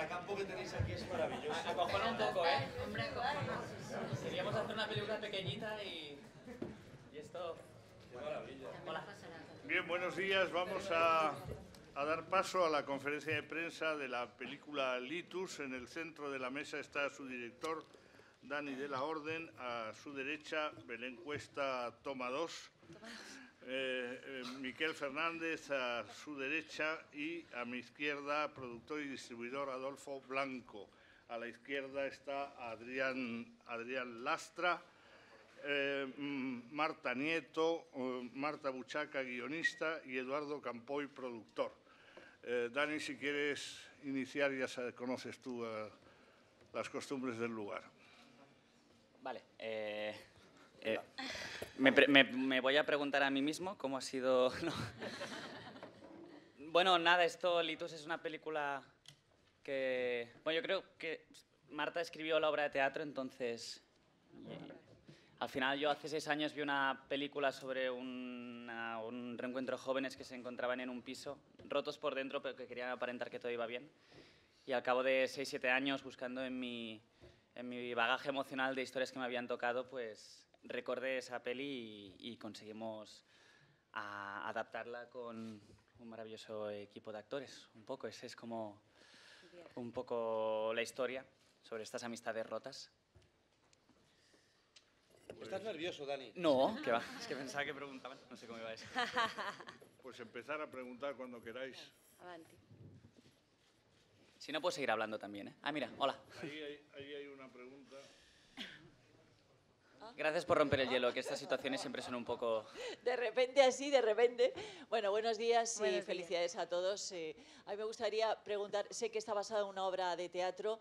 contracampo que tenéis aquí es maravilloso. Acojona un poco, ¿eh? Hombre, acojona. Queríamos hacer una película pequeñita y esto... Qué maravilla. Hola. Bien, buenos días. Vamos a dar paso a la conferencia de prensa de la película Litus. En el centro de la mesa está su director, Dani de la Orden. A su derecha, Belén Cuesta, toma 2. Miquel Fernández a su derecha y a mi izquierda, productor y distribuidor Adolfo Blanco. A la izquierda está Adrián Lastra, Marta Nieto, Marta Buchaca, guionista, y Eduardo Campoy, productor. Dani, si quieres iniciar, ya conoces tú las costumbres del lugar. Vale. Me voy a preguntar a mí mismo cómo ha sido... ¿no? Bueno, nada, Litus es una película que... Bueno, yo creo que Marta escribió la obra de teatro, entonces... Al final yo hace 6 años vi una película sobre un reencuentro de jóvenes que se encontraban en un piso, rotos por dentro, pero que querían aparentar que todo iba bien. Y al cabo de 6-7 años, buscando en mi bagaje emocional de historias que me habían tocado, pues recordé esa peli y conseguimos adaptarla con un maravilloso equipo de actores. Un poco, ese es como un poco la historia sobre estas amistades rotas. ¿Estás nervioso, Dani? No, que va, es que pensaba que preguntaban, no sé cómo iba a decir. Pues empezar a preguntar cuando queráis. Avanti. Si no, puedo seguir hablando también, ¿eh? Ah, mira, hola. Ahí hay una pregunta. Gracias por romper el hielo, que estas situaciones siempre son un poco... De repente así, de repente. Bueno, buenos días y Buenos días. felicidades a todos. A mí me gustaría preguntar, sé que está basada en una obra de teatro,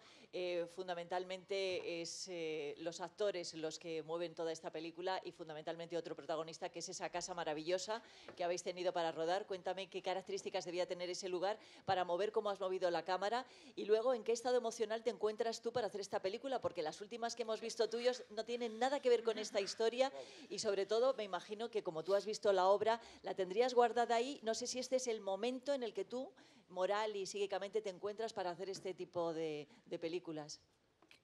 fundamentalmente es los actores los que mueven toda esta película y fundamentalmente otro protagonista, que es esa casa maravillosa que habéis tenido para rodar. Cuéntame qué características debía tener ese lugar para mover cómo has movido la cámara y luego en qué estado emocional te encuentras tú para hacer esta película, porque las últimas que hemos visto tuyos no tienen nada que ver con esta historia y sobre todo me imagino que como tú has visto la obra la tendrías guardada ahí. No sé si este es el momento en el que tú moral y psíquicamente te encuentras para hacer este tipo de películas.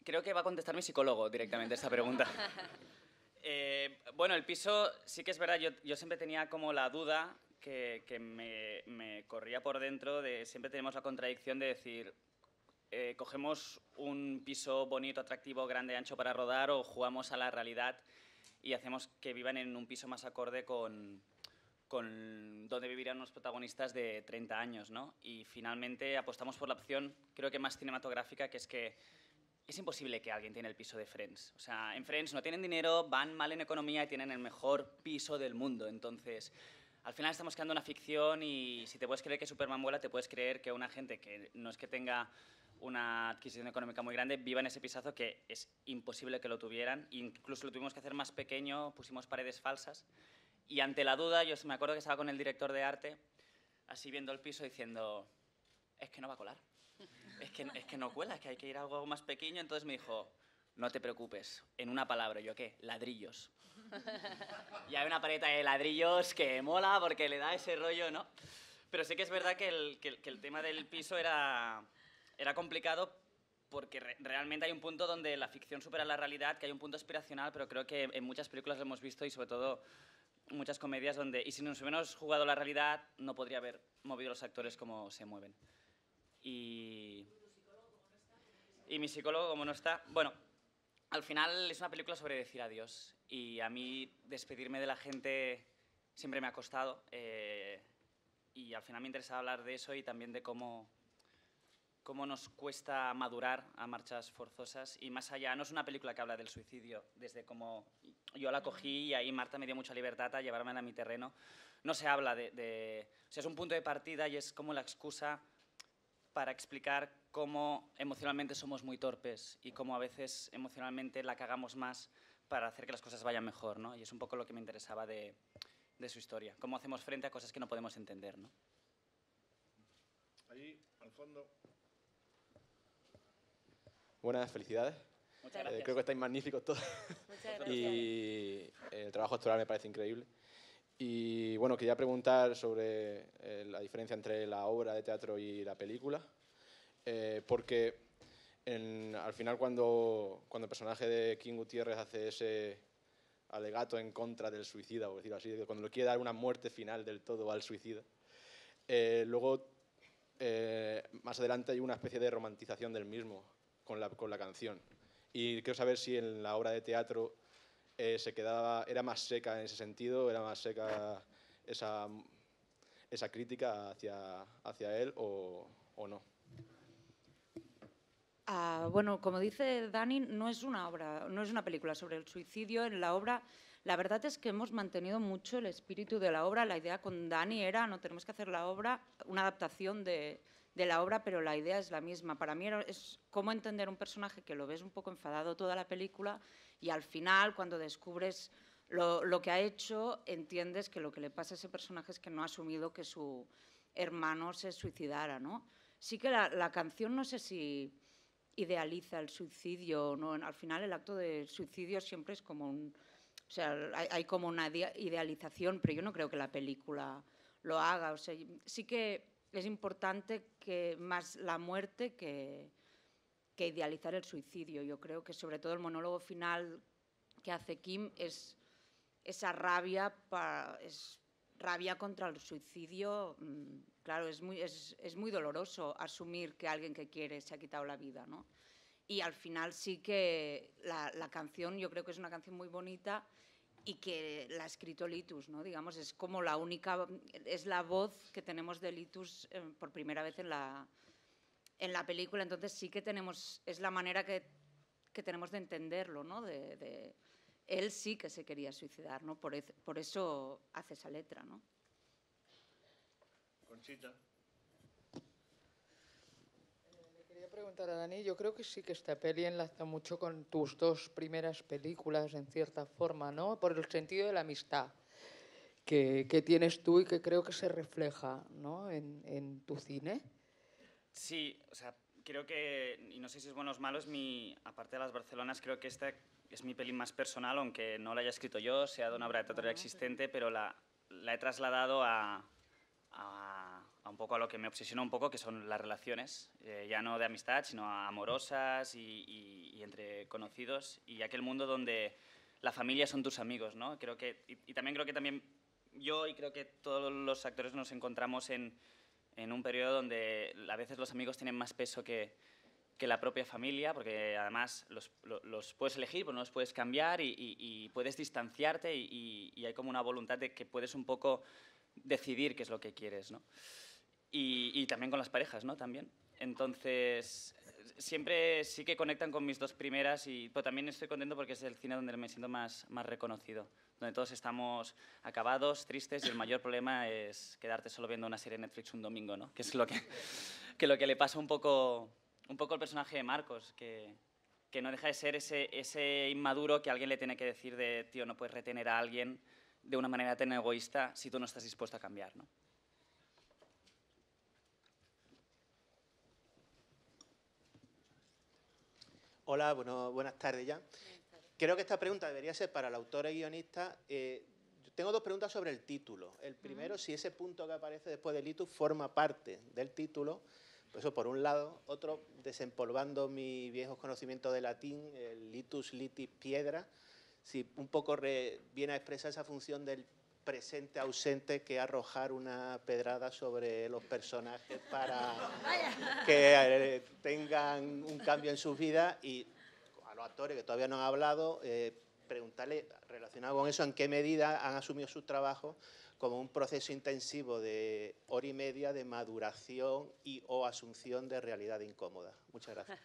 Creo que va a contestar mi psicólogo directamente esta pregunta. Bueno, el piso sí que es verdad, yo siempre tenía como la duda que me corría por dentro, de siempre tenemos la contradicción de decir, cogemos un piso bonito, atractivo, grande, ancho para rodar o jugamos a la realidad y hacemos que vivan en un piso más acorde con donde vivirían unos protagonistas de 30 años, ¿no? Y finalmente apostamos por la opción, creo que más cinematográfica, que es imposible que alguien tenga el piso de Friends. O sea, en Friends no tienen dinero, van mal en economía y tienen el mejor piso del mundo. Entonces, al final estamos creando una ficción y si te puedes creer que Superman vuela, te puedes creer que una gente que no es que tenga una adquisición económica muy grande viva en ese pisazo, que es imposible que lo tuvieran. Incluso lo tuvimos que hacer más pequeño, pusimos paredes falsas. Y ante la duda, yo me acuerdo que estaba con el director de arte, así viendo el piso, diciendo, es que no va a colar. Es que no cuela, es que hay que ir a algo más pequeño. Entonces me dijo, no te preocupes, en una palabra. ¿Yo qué? Ladrillos. Y hay una pared de ladrillos que mola porque le da ese rollo, ¿no? Pero sí que es verdad que el tema del piso era complicado porque realmente hay un punto donde la ficción supera la realidad, que hay un punto aspiracional, pero creo que en muchas películas lo hemos visto y sobre todo muchas comedias donde, y si nos hubiéramos jugado la realidad, no podría haber movido los actores como se mueven. Y mi psicólogo, como no está, bueno, al final es una película sobre decir adiós y a mí despedirme de la gente siempre me ha costado y al final me interesa hablar de eso y también de cómo nos cuesta madurar a marchas forzosas y más allá, no es una película que habla del suicidio, desde cómo yo la cogí y ahí Marta me dio mucha libertad a llevármela a mi terreno. No se habla o sea, es un punto de partida y es como la excusa para explicar cómo emocionalmente somos muy torpes y cómo a veces emocionalmente la cagamos más para hacer que las cosas vayan mejor, ¿no? Y es un poco lo que me interesaba de su historia, cómo hacemos frente a cosas que no podemos entender, ¿no? Allí, al fondo. Buenas, felicidades. Muchas gracias. Creo que estáis magníficos todos. Muchas gracias. Y el trabajo actoral me parece increíble. Y bueno, quería preguntar sobre la diferencia entre la obra de teatro y la película. porque al final cuando el personaje de King Gutiérrez hace ese alegato en contra del suicida, por decirlo así, cuando le quiere dar una muerte final del todo al suicida, luego más adelante hay una especie de romantización del mismo con la canción. Y quiero saber si en la obra de teatro era más seca en ese sentido, era más seca esa crítica hacia él o no. Bueno, como dice Dani, no es una película sobre el suicidio. En la obra, la verdad es que hemos mantenido mucho el espíritu de la obra. La idea con Dani era, no tenemos que hacer la obra, una adaptación de la obra, pero la idea es la misma. Para mí es cómo entender un personaje que lo ves un poco enfadado toda la película y al final, cuando descubres lo que ha hecho, entiendes que lo que le pasa a ese personaje es que no ha asumido que su hermano se suicidara, ¿no? Sí que la canción, no sé si idealiza el suicidio, ¿no? Al final el acto de suicidio siempre es como o sea, hay como una idealización, pero yo no creo que la película lo haga. O sea, sí que es importante que más la muerte que idealizar el suicidio. Yo creo que sobre todo el monólogo final que hace Kim es esa rabia, es rabia contra el suicidio. Claro, es muy doloroso asumir que alguien que quiere se ha quitado la vida, ¿no? Y al final sí que la canción, yo creo que es una canción muy bonita y que la ha escrito Litus, ¿no? Digamos, es como es la voz que tenemos de Litus por primera vez en la película. Entonces sí que es la manera que tenemos de entenderlo, ¿no? Él sí que se quería suicidar, ¿no? Por eso hace esa letra, ¿no? Conchita. Le quería preguntar a Dani, yo creo que sí que esta peli enlaza mucho con tus dos primeras películas, en cierta forma, ¿no? Por el sentido de la amistad que tienes tú y que creo que se refleja, ¿no? en tu cine. Sí, o sea, creo que, y no sé si es bueno o es malo, aparte de Las Barcelonas, creo que esta es mi peli más personal, aunque no la haya escrito yo, sea de una obra de teatro existente, pero la he trasladado a un poco a lo que me obsesiona un poco, que son las relaciones, ya no de amistad, sino amorosas y entre conocidos, y aquel mundo donde la familia son tus amigos, ¿no? Creo que, y también creo que yo y creo que todos los actores nos encontramos en un periodo donde a veces los amigos tienen más peso que la propia familia, porque además los puedes elegir, pero no los puedes cambiar y puedes distanciarte y hay como una voluntad de que puedes un poco decidir qué es lo que quieres, ¿no? Y también con las parejas, ¿no? También. Entonces, siempre sí que conectan con mis dos primeras, pero también estoy contento porque es el cine donde me siento más reconocido, donde todos estamos acabados, tristes, y el mayor problema es quedarte solo viendo una serie de Netflix un domingo, ¿no? Que es lo que le pasa un poco al personaje de Marcos, que no deja de ser ese inmaduro que alguien le tiene que decir de, tío, no puedes retener a alguien de una manera tan egoísta si tú no estás dispuesto a cambiar, ¿no? Hola, buenas tardes ya. Creo que esta pregunta debería ser para el autor y guionista. Yo tengo dos preguntas sobre el título. El primero, si ese punto que aparece después del litus forma parte del título. Pues eso por un lado. Otro, desempolvando mis viejos conocimientos de latín, el litus, litis, piedra, si un poco viene a expresar esa función del presente ausente, que arrojar una pedrada sobre los personajes para que tengan un cambio en sus vidas, y a los actores que todavía no han hablado, preguntarle, relacionado con eso, en qué medida han asumido sus trabajos como un proceso intensivo de hora y media de maduración o asunción de realidad incómoda. Muchas gracias.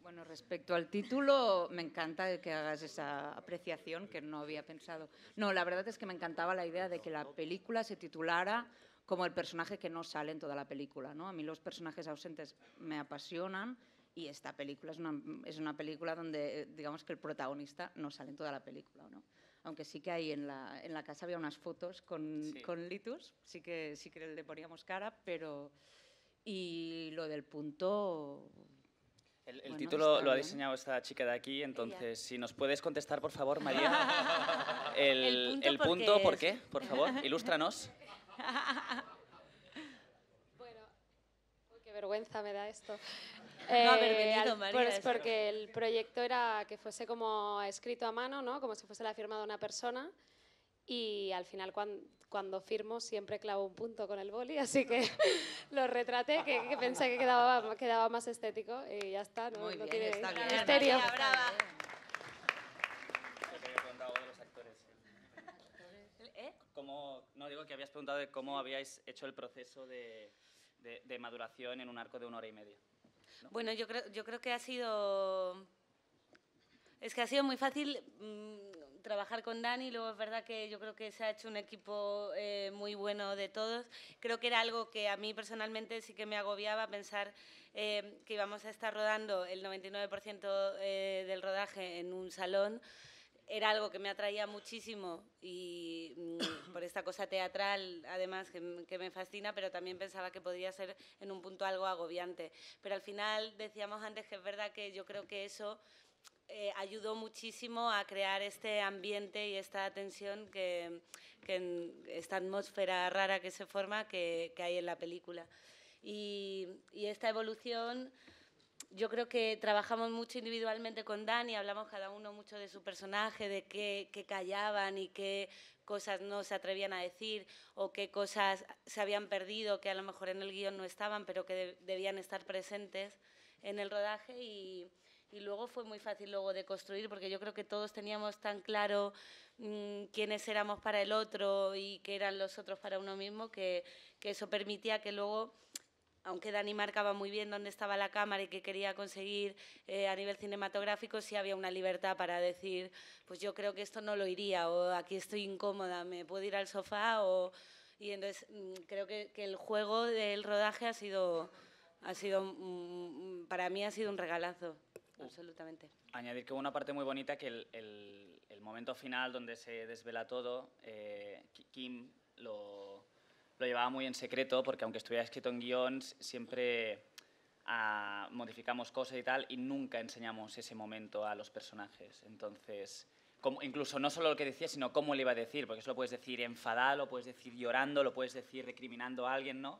Bueno, respecto al título, me encanta que hagas esa apreciación que no había pensado. No, la verdad es que me encantaba la idea de que la película se titulara como el personaje que no sale en toda la película, ¿no? A mí los personajes ausentes me apasionan y esta película es una película donde, digamos, que el protagonista no sale en toda la película, ¿no? Aunque sí que ahí en la casa había unas fotos con Litus, sí que le poníamos cara, pero... Y lo del punto... El título lo ha diseñado esta chica de aquí, entonces, si nos puedes contestar, por favor, María. El punto, ¿por qué? Por favor, ilústranos. Bueno, vergüenza me da esto. haber venido, María, Pues eso. porque el proyecto era que fuese como escrito a mano, ¿no? Como si fuese la firma de una persona. Y al final cuando firmo siempre clavo un punto con el boli, así que lo retraté, que pensé que quedaba más estético y ya está, no, Muy no bien, tiene está bien, misterio. María, brava. Lo que había preguntado de los actores. ¿Eh? No, digo que habías preguntado de cómo habíais hecho el proceso de maduración en un arco de 1 hora y media. Bueno, yo creo que ha sido... Es que ha sido muy fácil trabajar con Dani, luego es verdad que yo creo que se ha hecho un equipo muy bueno de todos. Creo que era algo que a mí personalmente sí que me agobiaba pensar que íbamos a estar rodando el 99% del rodaje en un salón. Era algo que me atraía muchísimo y por esta cosa teatral, además, que me fascina, pero también pensaba que podría ser en un punto algo agobiante. Pero al final decíamos antes que es verdad que yo creo que eso ayudó muchísimo a crear este ambiente y esta tensión esta atmósfera rara que se forma que hay en la película. Y esta evolución... Yo creo que trabajamos mucho individualmente con Dani, hablamos cada uno mucho de su personaje, de qué callaban y qué cosas no se atrevían a decir o qué cosas se habían perdido, que a lo mejor en el guión no estaban, pero que debían estar presentes en el rodaje y luego fue muy fácil luego de construir porque yo creo que todos teníamos tan claro quiénes éramos para el otro y qué eran los otros para uno mismo que eso permitía que luego... Aunque Dani marcaba muy bien dónde estaba la cámara y qué quería conseguir a nivel cinematográfico, sí había una libertad para decir, pues yo creo que esto no lo iría, o aquí estoy incómoda, me puedo ir al sofá, y entonces creo que el juego del rodaje para mí ha sido un regalazo, absolutamente. Añadir que hubo una parte muy bonita que el momento final donde se desvela todo, Kim lo llevaba muy en secreto porque aunque estuviera escrito en guión, siempre modificamos cosas y tal y nunca enseñamos ese momento a los personajes. Entonces, incluso no solo lo que decía, sino cómo le iba a decir, porque eso lo puedes decir enfadado, lo puedes decir llorando, lo puedes decir recriminando a alguien, ¿no?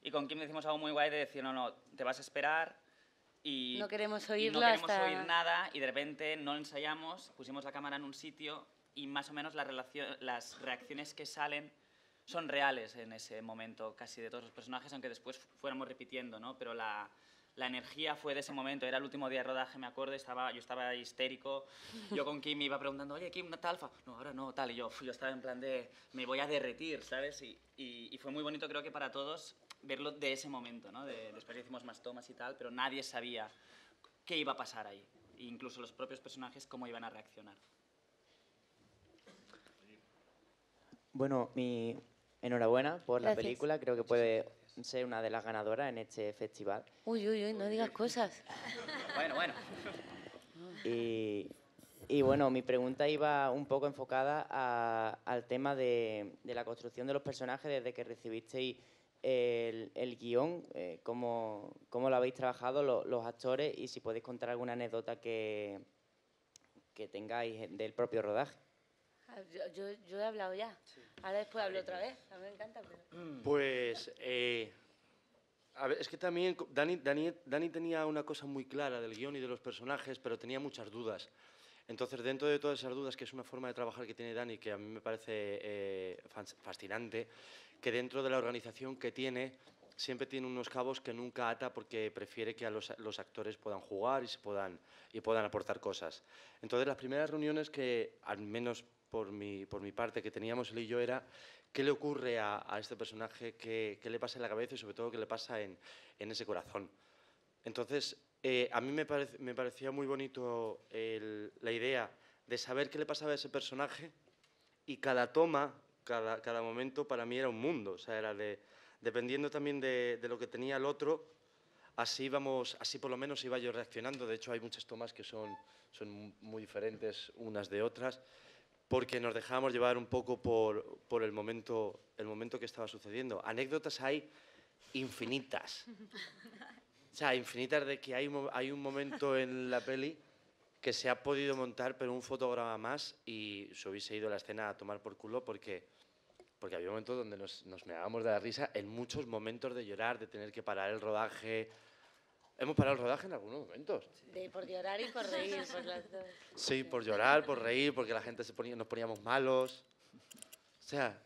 Y con Kim decimos algo muy guay de decir, no, te vas a esperar y no queremos y oírlo no queremos hasta... oír nada y de repente no ensayamos, pusimos la cámara en un sitio y más o menos las reacciones que salen son reales en ese momento casi de todos los personajes, aunque después fuéramos repitiendo, ¿no? Pero la energía fue de ese momento, era el último día de rodaje, me acuerdo, yo estaba histérico, yo con Kim me iba preguntando, oye, Kim, ¿no tal? No, ahora no, tal, y yo estaba en plan de, me voy a derretir, ¿sabes? Y fue muy bonito, creo que para todos, verlo de ese momento, ¿no? Después hicimos más tomas y tal, pero nadie sabía qué iba a pasar ahí, e incluso los propios personajes cómo iban a reaccionar. Bueno, enhorabuena por la Gracias. película, creo que puede ser una de las ganadoras en este festival. Uy, no digas cosas. Bueno. Y bueno, mi pregunta iba un poco enfocada al tema de la construcción de los personajes desde que recibisteis el guión, cómo lo habéis trabajado los actores y si podéis contar alguna anécdota que tengáis del propio rodaje. Yo he hablado ya. Ahora después hablo otra vez. A mí me encanta. Pero... Pues, a ver, es que también Dani tenía una cosa muy clara del guión y de los personajes, pero tenía muchas dudas. Entonces, dentro de todas esas dudas, que es una forma de trabajar que tiene Dani, que a mí me parece fascinante, que dentro de la organización que tiene, siempre tiene unos cabos que nunca ata porque prefiere que los actores puedan jugar y puedan aportar cosas. Entonces, las primeras reuniones que, al menos por mi parte, que teníamos él y yo, era qué le ocurre a este personaje, qué le pasa en la cabeza y sobre todo qué le pasa en ese corazón. Entonces, a mí me parecía muy bonito la idea de saber qué le pasaba a ese personaje y cada toma, cada momento para mí era un mundo. O sea, era dependiendo también de lo que tenía el otro, así por lo menos iba yo reaccionando. De hecho, hay muchas tomas que son muy diferentes unas de otras, porque nos dejábamos llevar un poco por el momento que estaba sucediendo. Anécdotas hay infinitas. O sea, infinitas de que hay un momento en la peli que se ha podido montar, pero un fotograma más y se hubiese ido a la escena a tomar por culo porque porque había momentos donde nos meábamos de la risa, en muchos momentos de llorar, de tener que parar el rodaje. Hemos parado el rodaje en algunos momentos. Por llorar y por reír, por las dos. Sí, por llorar, por reír, porque la gente nos poníamos malos. O sea,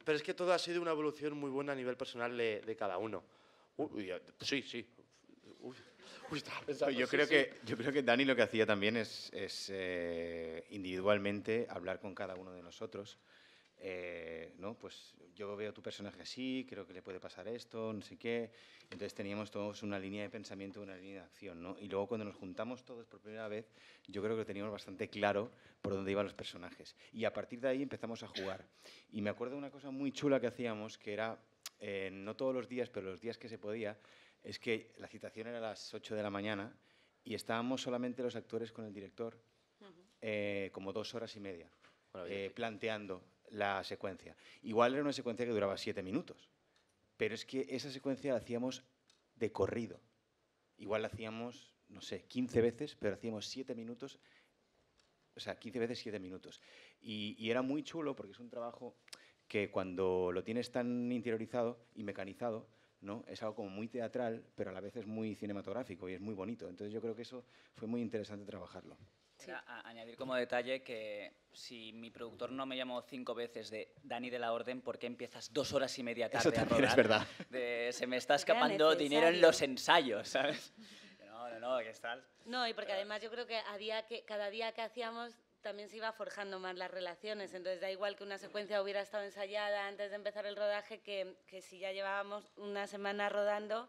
pero es que todo ha sido una evolución muy buena a nivel personal de cada uno. Sí, sí. Estaba pensando, Yo creo que Dani lo que hacía también es individualmente hablar con cada uno de nosotros. ¿No? Pues yo veo tu personaje así, creo que le puede pasar esto, no sé qué. Entonces teníamos todos una línea de pensamiento, una línea de acción, ¿no? Y luego cuando nos juntamos todos por primera vez, yo creo que teníamos bastante claro por dónde iban los personajes. Y a partir de ahí empezamos a jugar. Y me acuerdo de una cosa muy chula que hacíamos, que era, no todos los días, pero los días que se podía, es que la citación era a las 8 de la mañana y estábamos solamente los actores con el director, como 2 horas y media, planteando la secuencia. Igual era una secuencia que duraba 7 minutos, pero es que esa secuencia la hacíamos de corrido. Igual la hacíamos, no sé, 15 veces, pero hacíamos 7 minutos, o sea, 15 veces 7 minutos. Y era muy chulo porque es un trabajo que cuando lo tienes tan interiorizado y mecanizado, ¿no? Es algo como muy teatral, pero a la vez es muy cinematográfico y es muy bonito. Entonces yo creo que eso fue muy interesante trabajarlo. Sí. Añadir como detalle que si mi productor no me llamó 5 veces de Dani de la Orden, ¿por qué empiezas 2 horas y media tarde Eso también a rodar? es verdad. Se me está escapando dinero en los ensayos, ¿sabes? No, ¿qué tal? No, y porque además yo creo que cada día que hacíamos también se iba forjando más las relaciones, entonces da igual que una secuencia hubiera estado ensayada antes de empezar el rodaje que si ya llevábamos una semana rodando,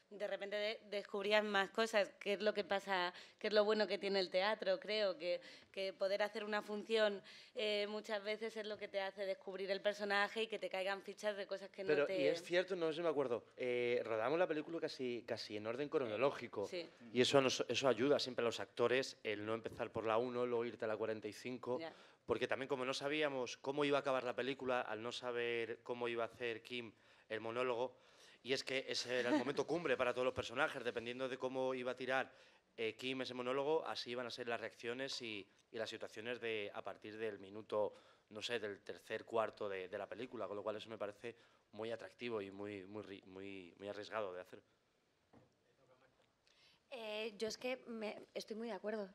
de repente descubrías más cosas, que es lo que pasa, que es lo bueno que tiene el teatro, creo, que poder hacer una función muchas veces es lo que te hace descubrir el personaje y que te caigan fichas de cosas que no te... Y es cierto, no sé si me acuerdo, rodamos la película casi en orden cronológico, sí. Y eso ayuda siempre a los actores, el no empezar por la 1, luego irte a la 45, Ya. porque también como no sabíamos cómo iba a acabar la película, al no saber cómo iba a hacer Kim el monólogo, y es que ese era el momento cumbre para todos los personajes, dependiendo de cómo iba a tirar Kim ese monólogo, así iban a ser las reacciones y las situaciones a partir del minuto, no sé, del tercer cuarto de la película, con lo cual eso me parece muy atractivo y muy arriesgado de hacer. Yo es que estoy muy de acuerdo.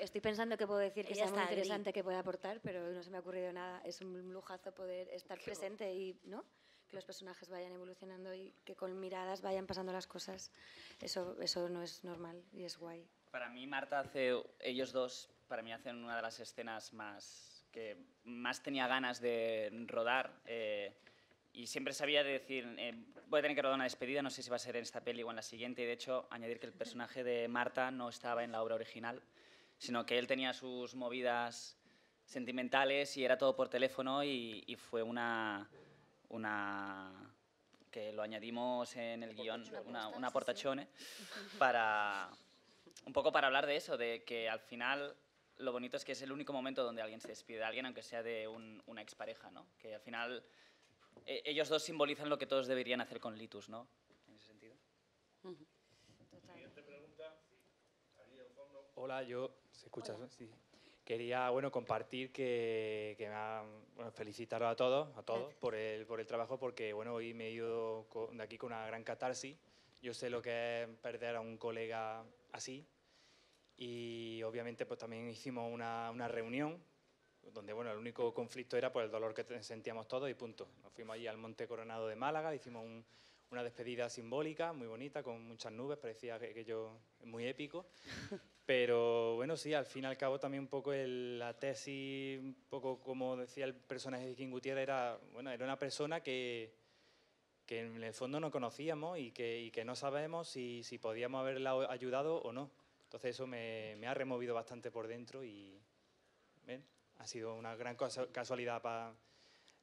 Estoy pensando que puedo decir que Ella sea muy está interesante, que pueda aportar, pero no se me ha ocurrido nada. Es un lujazo poder estar presente y, ¿no?, que los personajes vayan evolucionando y que con miradas vayan pasando las cosas. Eso no es normal y es guay. Para mí, Marta ellos dos, para mí hacen una de las escenas que más tenía ganas de rodar. Y siempre sabía de decir, voy a tener que rodar una despedida, no sé si va a ser en esta peli o en la siguiente. Y de hecho, añadir que el personaje de Marta no estaba en la obra original, sino que él tenía sus movidas sentimentales y era todo por teléfono y fue que lo añadimos en el guión, una portachione, un poco para hablar de eso, de que al final lo bonito es que es el único momento donde alguien se despide de alguien, aunque sea de una expareja, ¿no? Que al final ellos dos simbolizan lo que todos deberían hacer con Litus, ¿no? En ese sentido. Siguiente pregunta. Ahí al fondo. Hola, ¿se escucha? Sí. Quería, compartir felicitaros a todos por el trabajo, porque, hoy me he ido de aquí con una gran catarsis. Yo sé lo que es perder a un colega así y, obviamente, pues también hicimos una reunión donde, el único conflicto era por el dolor que sentíamos todos y punto. Nos fuimos allí al Monte Coronado de Málaga, hicimos una despedida simbólica, muy bonita, con muchas nubes, parecía aquello muy épico. Pero sí, al fin y al cabo también un poco la tesis, un poco como decía el personaje de King Gutiérrez, era una persona que en el fondo no conocíamos y que no sabemos si podíamos haberla ayudado o no. Entonces eso me ha removido bastante por dentro y ha sido una gran casualidad para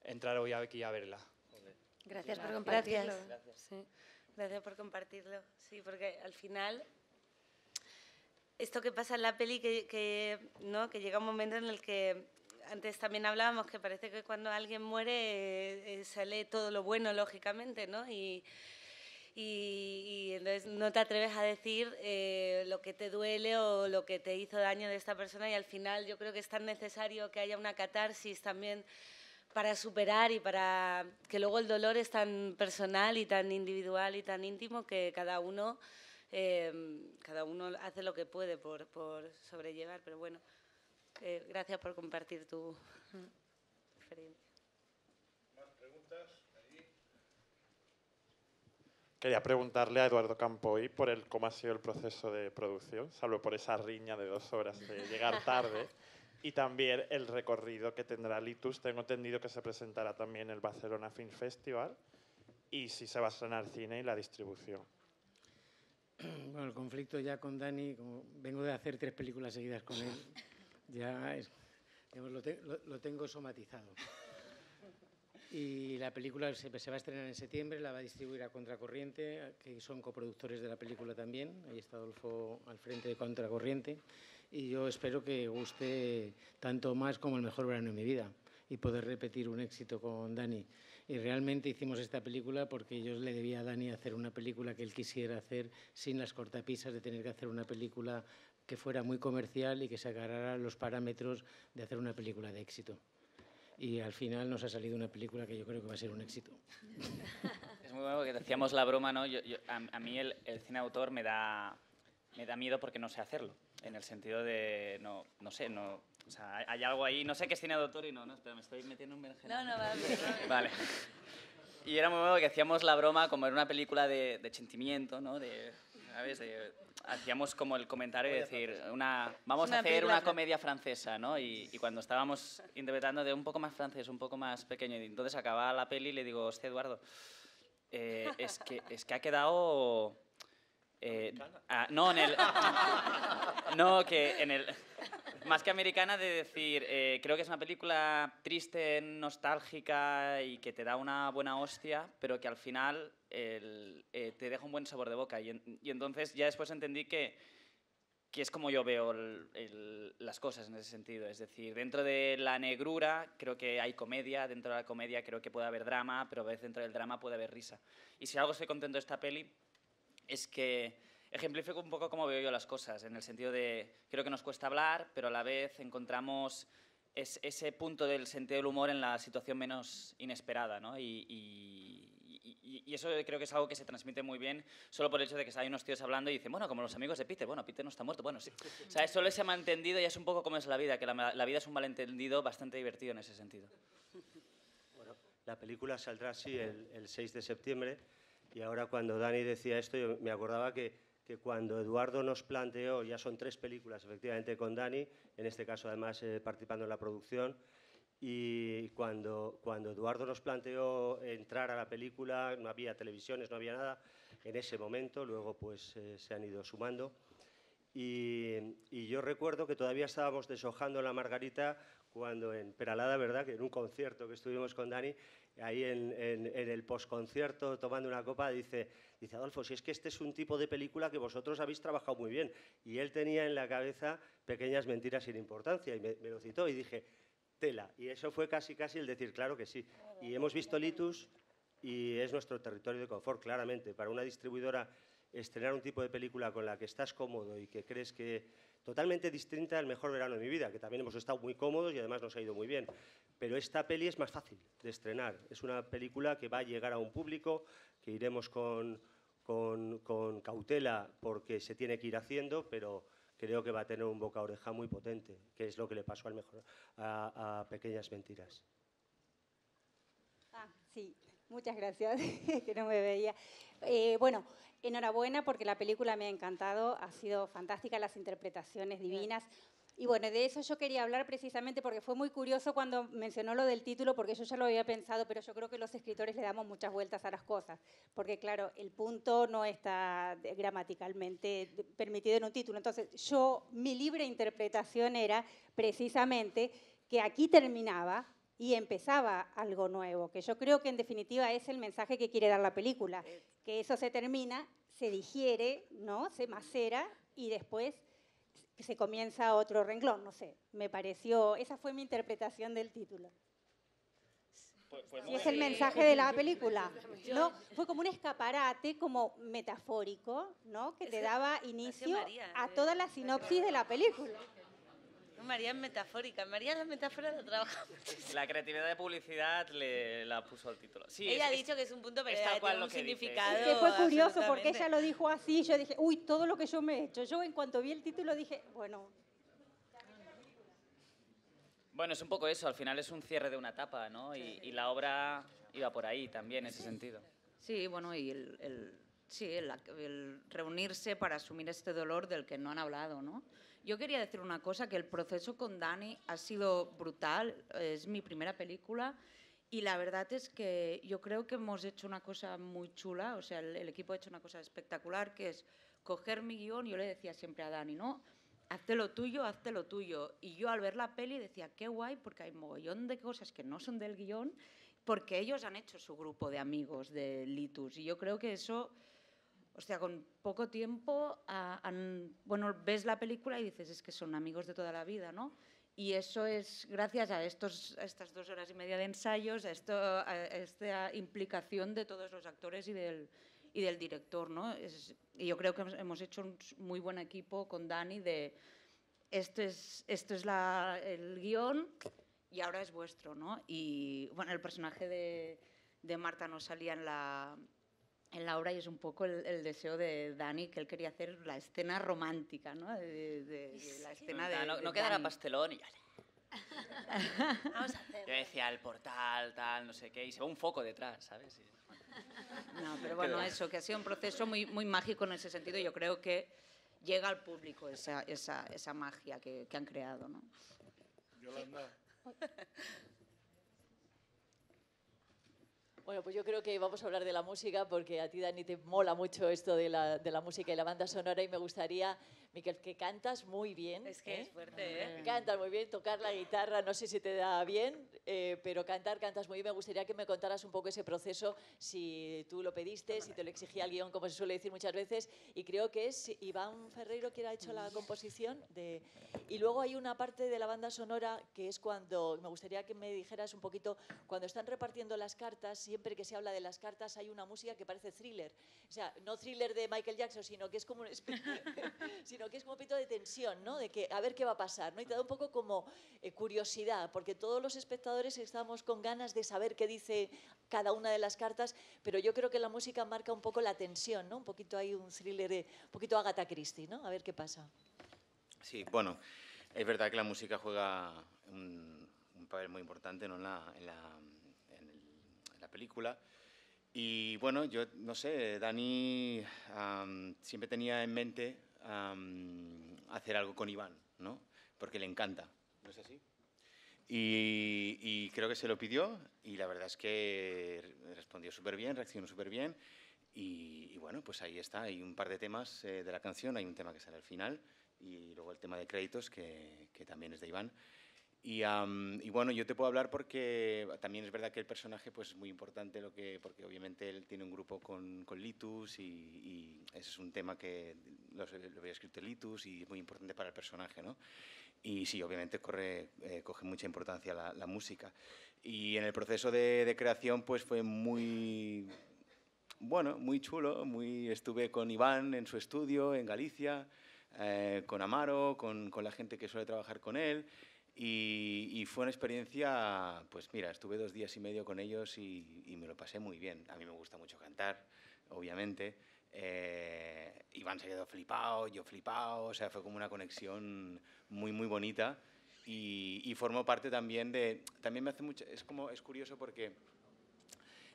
entrar hoy aquí a verla. Gracias por compartirlo. Sí, gracias por compartirlo. Sí, porque al final esto que pasa en la peli, que llega un momento en el que antes también hablábamos, que parece que cuando alguien muere sale todo lo bueno, lógicamente, ¿no? Y entonces no te atreves a decir lo que te duele o lo que te hizo daño de esta persona, y al final yo creo que es tan necesario que haya una catarsis también para superar y para que luego el dolor es tan personal y tan individual y tan íntimo que cada uno hace lo que puede por sobrellevar. Pero bueno, gracias por compartir tu experiencia. ¿Más preguntas? Ahí. Quería preguntarle a Eduardo Campoy por cómo ha sido el proceso de producción, salvo por esa riña de 2 horas de llegar tarde, y también el recorrido que tendrá Litus. Tengo entendido que se presentará también el Barcelona Film Festival, y si se va a estrenar cine y la distribución. Bueno, el conflicto ya con Dani, como vengo de hacer 3 películas seguidas con él, ya digamos, lo tengo somatizado. Y la película se va a estrenar en septiembre, la va a distribuir a Contracorriente, que son coproductores de la película también. Ahí está Adolfo al frente de Contracorriente. Y yo espero que guste tanto más como El mejor verano de mi vida y poder repetir un éxito con Dani. Y realmente hicimos esta película porque yo le debía a Dani hacer una película que él quisiera hacer sin las cortapisas de tener que hacer una película que fuera muy comercial y que se agarrara los parámetros de hacer una película de éxito. Y al final nos ha salido una película que yo creo que va a ser un éxito. Es muy bueno que decíamos la broma, ¿no? A mí el cine autor me da miedo porque no sé hacerlo. En el sentido de, no sé, o sea, hay algo ahí, no sé qué es cine de autor y no, espera, me estoy metiendo un berenjena. No, vale. Vale. Y era muy bueno que hacíamos la broma como en una película de sentimiento, ¿no? ¿Sabes? Hacíamos como el comentario de decir, vamos a hacer una comedia francesa, ¿no? Y cuando estábamos interpretando de un poco más francés, un poco más pequeño, y entonces acababa la peli y le digo, hostia, Eduardo, es que ha quedado... más que americana, de decir, creo que es una película triste, nostálgica y que te da una buena hostia, pero que al final te deja un buen sabor de boca. Y entonces ya después entendí que es como yo veo las cosas en ese sentido. Es decir, dentro de la negrura creo que hay comedia, dentro de la comedia creo que puede haber drama, pero a veces dentro del drama puede haber risa. Y si algo estoy contento de esta peli es que ejemplifico un poco cómo veo yo las cosas, en el sentido de, creo que nos cuesta hablar, pero a la vez encontramos ese punto del sentido del humor en la situación menos inesperada, ¿no? Y eso creo que es algo que se transmite muy bien, solo por el hecho de que hay unos tíos hablando y dicen, bueno, como los amigos de Peter, bueno, Peter no está muerto, bueno, sí. O sea, solo ese malentendido y es un poco como es la vida, que la vida es un malentendido bastante divertido en ese sentido. Bueno, la película saldrá así el 6 de septiembre. Y ahora cuando Dani decía esto, yo me acordaba que cuando Eduardo nos planteó, ya son 3 películas efectivamente con Dani, en este caso además participando en la producción, y cuando Eduardo nos planteó entrar a la película, no había televisiones, no había nada en ese momento, luego pues se han ido sumando. Y yo recuerdo que todavía estábamos deshojando la margarita cuando en Peralada, ¿verdad?, que en un concierto que estuvimos con Dani, ahí en el postconcierto tomando una copa, dice Adolfo, si es que este es un tipo de película que vosotros habéis trabajado muy bien. Y él tenía en la cabeza Pequeñas mentiras sin importancia y me lo citó y dije, tela. Y eso fue casi el decir, claro que sí. Y hemos visto Litus y es nuestro territorio de confort, claramente. Para una distribuidora estrenar un tipo de película con la que estás cómodo y que crees que totalmente distinta al mejor verano de mi vida, que también hemos estado muy cómodos y además nos ha ido muy bien. Pero esta peli es más fácil de estrenar. Es una película que va a llegar a un público, que iremos con cautela porque se tiene que ir haciendo, pero creo que va a tener un boca-oreja muy potente, que es lo que le pasó a Pequeñas mentiras. Sí, muchas gracias, que no me veía. Bueno, enhorabuena porque la película me ha encantado, ha sido fantástica, las interpretaciones divinas. Y bueno, de eso yo quería hablar precisamente porque fue muy curioso cuando mencionó lo del título, porque yo ya lo había pensado, pero yo creo que los escritores le damos muchas vueltas a las cosas, porque claro, el punto no está gramaticalmente permitido en un título. Entonces, mi libre interpretación era precisamente que aquí terminaba y empezaba algo nuevo, que yo creo que en definitiva es el mensaje que quiere dar la película, que eso se termina, se digiere, ¿no?, se macera y después se comienza otro renglón, no sé, me pareció, esa fue mi interpretación del título. Y es el mensaje de la película, ¿no? Fue como un escaparate, como metafórico, ¿no?, que te daba inicio a toda la sinopsis de la película. María es metafórica. María la metáfora la trabaja muchísimo. La creatividad de publicidad la puso al título. Sí, Ella ha dicho que es un punto, pero es tal ella cual tiene lo un que dice. significado. Es que fue curioso porque absolutamente. ella lo dijo así, yo dije, uy, todo lo que yo me he hecho. Yo en cuanto vi el título dije, bueno, Bueno, es un poco eso, al final es un cierre de una etapa, ¿no? Y la obra iba por ahí también, en ese sentido. Sí, bueno, y el reunirse para asumir este dolor del que no han hablado, ¿no? Yo quería decir una cosa, que el proceso con Dani ha sido brutal, es mi primera película y la verdad es que yo creo que hemos hecho una cosa muy chula, o sea, el equipo ha hecho una cosa espectacular, que es coger mi guión, yo le decía siempre a Dani, ¿no? Hazte lo tuyo, hazte lo tuyo. Y yo al ver la peli decía, qué guay, porque hay mogollón de cosas que no son del guión, porque ellos han hecho su grupo de amigos de Litus. Y yo creo que eso, o sea, con poco tiempo, bueno, ves la película y dices, es que son amigos de toda la vida, ¿no? Y eso es gracias a estas 2 horas y media de ensayos, a esta implicación de todos los actores y del director, ¿no? Y yo creo que hemos hecho un muy buen equipo con Dani de esto es el guión y ahora es vuestro, ¿no? Y bueno, el personaje de Marta no salía en la obra y es un poco el deseo de Dani, que él quería hacer la escena romántica, ¿no? De la escena de No de quedará Dani. pastelón y ya. Vamos a hacer. Yo decía el portal, tal, no sé qué, y se ve un foco detrás, ¿sabes? No, pero bueno, eso, que ha sido un proceso muy, muy mágico en ese sentido. Yo creo que llega al público esa magia que han creado, ¿no? Yolanda. Bueno, pues yo creo que vamos a hablar de la música porque a ti, Dani, te mola mucho esto de la música y la banda sonora y me gustaría, Miquel, que cantas muy bien. Es que es fuerte, ¿eh? Cantas muy bien, tocar la guitarra, no sé si te da bien, pero cantas muy bien. Me gustaría que me contaras un poco ese proceso, si tú lo pediste, si te lo exigía el guión, como se suele decir muchas veces, y creo que es Iván Ferreiro quien ha hecho la composición. Y luego hay una parte de la banda sonora que es cuando, me gustaría que me dijeras un poquito, cuando están repartiendo las cartas, siempre que se habla de las cartas hay una música que parece thriller. O sea, no thriller de Michael Jackson, sino que es como sino que es como un poquito de tensión, ¿no? De que a ver qué va a pasar, ¿no? Y te da un poco como curiosidad, porque todos los espectadores estamos con ganas de saber qué dice cada una de las cartas, pero yo creo que la música marca un poco la tensión, ¿no? Un poquito hay un thriller, un poquito Agatha Christie, ¿no? A ver qué pasa. Sí, bueno, es verdad que la música juega un papel muy importante, ¿no? en la película. Y bueno, yo no sé, Dani siempre tenía en mente hacer algo con Iván, ¿no? Porque le encanta, ¿no es así? Y creo que se lo pidió y la verdad es que respondió súper bien, reaccionó súper bien y bueno, pues ahí está, hay un par de temas de la canción, hay un tema que sale al final y luego el tema de créditos que también es de Iván. Y bueno, yo te puedo hablar porque también es verdad que el personaje pues, es muy importante, porque obviamente él tiene un grupo con Litus y ese es un tema que lo había escrito Litus y es muy importante para el personaje, ¿no? Y sí, obviamente coge mucha importancia la música. Y en el proceso de creación pues fue muy, bueno, muy chulo. Estuve con Iván en su estudio en Galicia, con Amaro, con la gente que suele trabajar con él. Y fue una experiencia, pues mira, estuve 2 días y medio con ellos y me lo pasé muy bien. A mí me gusta mucho cantar, obviamente. Iván se quedó flipado, yo flipado, o sea, fue como una conexión muy, muy bonita. Y formó parte también de... También me hace mucho... Es curioso porque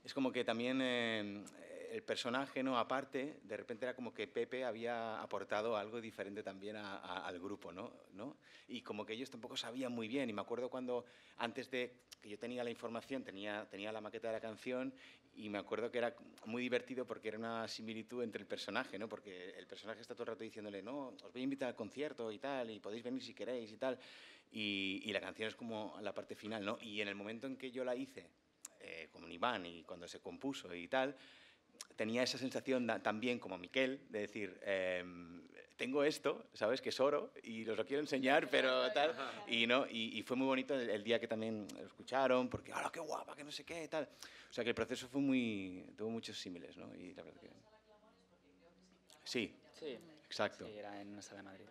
es como que también el personaje, ¿no? Aparte, de repente era como que Pepe había aportado algo diferente también al grupo, ¿no? Y como que ellos tampoco sabían muy bien. Y me acuerdo cuando, antes de que yo tenía la información, tenía la maqueta de la canción y me acuerdo que era muy divertido porque era una similitud entre el personaje, ¿no? Porque el personaje está todo el rato diciéndole, no, os voy a invitar al concierto y tal, y podéis venir si queréis y tal. Y la canción es como la parte final, ¿no? Y en el momento en que yo la hice, con Iván y cuando se compuso y tal, tenía esa sensación también como Miquel de decir, tengo esto, ¿sabes? Que es oro y os lo quiero enseñar, pero tal. Y fue muy bonito el día que también lo escucharon, porque ¡hala, qué guapa, que no sé qué, tal! O sea que el proceso tuvo muchos símiles, ¿no? Y la verdad que... Sí, Sí, exacto. sí, era en una sala de Madrid.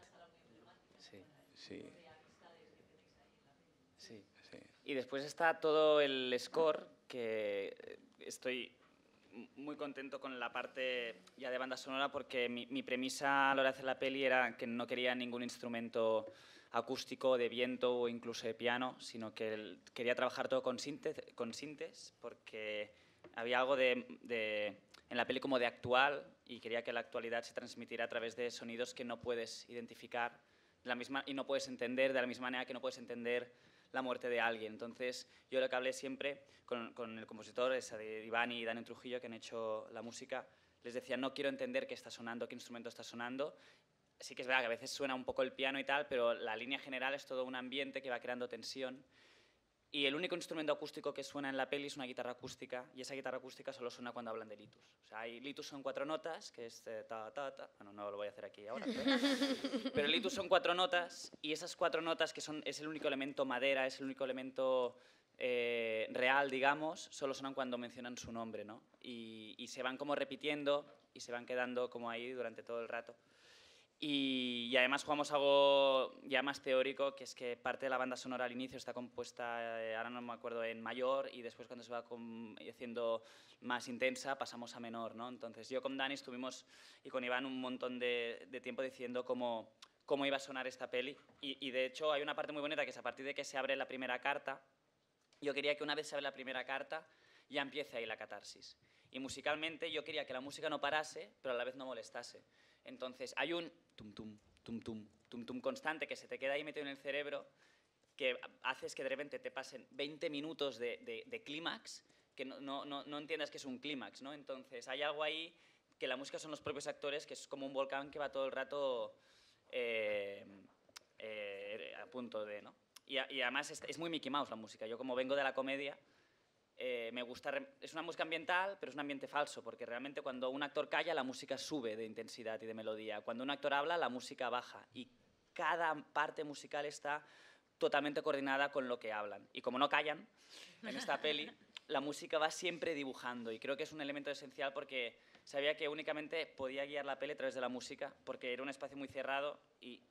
Sí. Sí. Y después está todo el score, que estoy muy contento con la parte ya de banda sonora, porque mi premisa a la hora de hacer la peli era que no quería ningún instrumento acústico, de viento o incluso de piano, sino que quería trabajar todo con sintes, porque había algo en la peli como de actual, y quería que la actualidad se transmitiera a través de sonidos que no puedes identificar y no puedes entender de la misma manera que no puedes entender la muerte de alguien. Entonces, yo lo que hablé siempre con el compositor, de Iván y Dani Trujillo, que han hecho la música, les decía, no quiero entender qué está sonando, qué instrumento está sonando. Sí que es verdad que a veces suena un poco el piano y tal, pero la línea general es todo un ambiente que va creando tensión. Y el único instrumento acústico que suena en la peli es una guitarra acústica, y esa guitarra acústica solo suena cuando hablan de litus. O sea, litus son 4 notas, que es ta, ta, ta. Bueno, no lo voy a hacer aquí ahora. Pero litus son 4 notas, y esas 4 notas, que es el único elemento madera, es el único elemento real, digamos, solo suenan cuando mencionan su nombre, ¿no? Y se van como repitiendo y se van quedando como ahí durante todo el rato. Y además jugamos algo ya más teórico, que es que parte de la banda sonora al inicio está compuesta, ahora no me acuerdo, en mayor, y después cuando se va haciendo más intensa pasamos a menor, ¿no? Entonces yo con Dani estuvimos, y con Iván, un montón de tiempo diciendo cómo iba a sonar esta peli. Y de hecho hay una parte muy bonita, que es a partir de que se abre la primera carta. Yo quería que una vez se abre la primera carta ya empiece ahí la catarsis. Y musicalmente yo quería que la música no parase, pero a la vez no molestase. Entonces hay un tum-tum, tum-tum, tum-tum constante que se te queda ahí metido en el cerebro, que haces que de repente te pasen 20 minutos de clímax, que no entiendas que es un clímax, ¿no? Entonces hay algo ahí, que la música son los propios actores, que es como un volcán que va todo el rato a punto de, ¿no? Y además es muy Mickey Mouse la música. Yo, como vengo de la comedia, me gusta, es una música ambiental, pero es un ambiente falso, porque realmente cuando un actor calla, la música sube de intensidad y de melodía. Cuando un actor habla, la música baja, y cada parte musical está totalmente coordinada con lo que hablan. Y como no callan en esta peli, la música va siempre dibujando, y creo que es un elemento esencial, porque sabía que únicamente podía guiar la peli a través de la música, porque era un espacio muy cerrado, y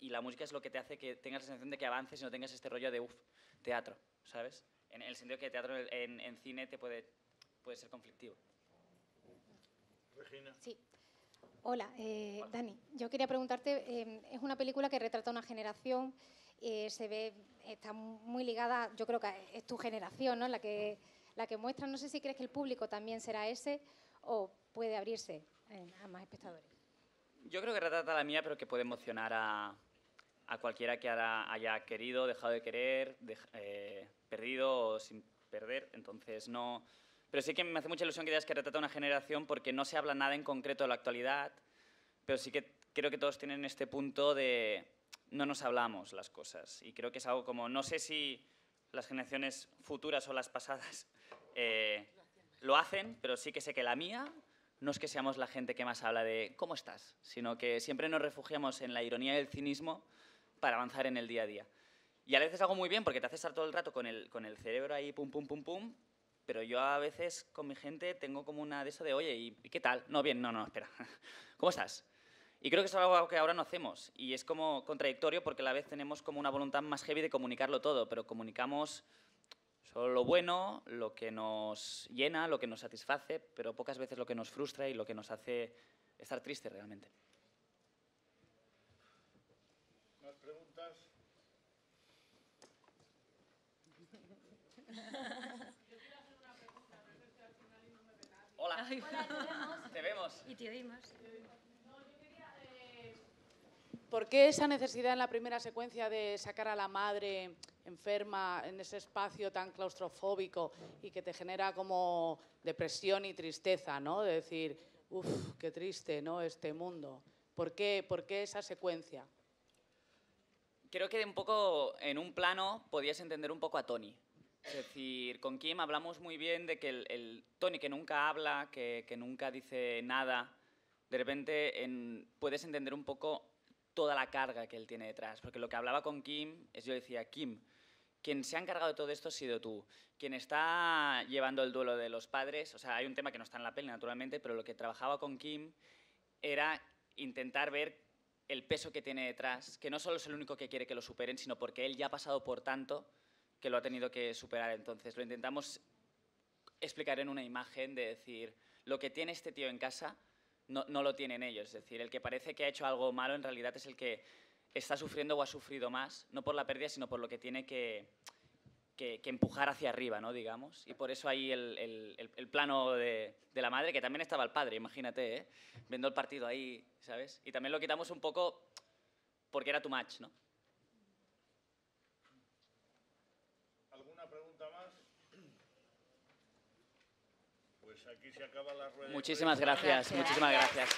la música es lo que te hace que tengas la sensación de que avances y no tengas este rollo de teatro, ¿sabes? En el sentido que teatro en cine te puede ser conflictivo. Regina. Sí. Hola, Dani. Yo quería preguntarte, es una película que retrata una generación, está muy ligada, yo creo que es tu generación, ¿no? La que muestra. No sé si crees que el público también será ese o puede abrirse a más espectadores. Yo creo que retrata la mía, pero que puede emocionar a cualquiera que haya querido, dejado de querer, perdido o sin perder. Entonces no... Pero sí que me hace mucha ilusión que digas que retrata una generación, porque no se habla nada en concreto de la actualidad, pero sí que creo que todos tienen este punto de no nos hablamos las cosas. Y creo que es algo como... No sé si las generaciones futuras o las pasadas lo hacen, pero sí que sé que la mía no es que seamos la gente que más habla de ¿cómo estás?, sino que siempre nos refugiamos en la ironía y el cinismo para avanzar en el día a día. Y a veces es algo muy bien, porque te hace estar todo el rato con el cerebro ahí pum, pum, pum, pum, pero yo a veces con mi gente tengo como una de eso de, oye, ¿y qué tal? No, bien, no, espera. ¿Cómo estás? Y creo que es algo que ahora no hacemos, y es como contradictorio, porque a la vez tenemos como una voluntad más heavy de comunicarlo todo, pero comunicamos solo lo bueno, lo que nos llena, lo que nos satisface, pero pocas veces lo que nos frustra y lo que nos hace estar tristes realmente. ¿Más preguntas? Hola. Hola, te vemos. Y te oímos. ¿Por qué esa necesidad en la primera secuencia de sacar a la madre enferma en ese espacio tan claustrofóbico y que te genera como depresión y tristeza, ¿no? De decir, uff, qué triste, ¿no?, este mundo. ¿Por qué esa secuencia? Creo que un poco en un plano podías entender un poco a Tony. Es decir, con Kim hablamos muy bien de que el Tony, que nunca habla, que nunca dice nada, de repente puedes entender un poco toda la carga que él tiene detrás. Porque lo que hablaba con Kim es, yo decía, Kim, quien se ha encargado de todo esto ha sido tú. Quien está llevando el duelo de los padres, o sea, hay un tema que no está en la peli, naturalmente, pero lo que trabajaba con Kim era intentar ver el peso que tiene detrás, que no solo es el único que quiere que lo superen, sino porque él ya ha pasado por tanto, que lo ha tenido que superar. Entonces lo intentamos explicar en una imagen de decir, lo que tiene este tío en casa no lo tienen ellos. Es decir, el que parece que ha hecho algo malo en realidad es el que está sufriendo o ha sufrido más, no por la pérdida, sino por lo que tiene que empujar hacia arriba, ¿no? Digamos. Y por eso ahí el plano de la madre, que también estaba el padre, imagínate, ¿eh? Viendo el partido ahí, ¿sabes? Y también lo quitamos un poco porque era too much, ¿no? ¿Alguna pregunta más? Pues aquí se acaba la rueda. Muchísimas gracias, muchísimas gracias.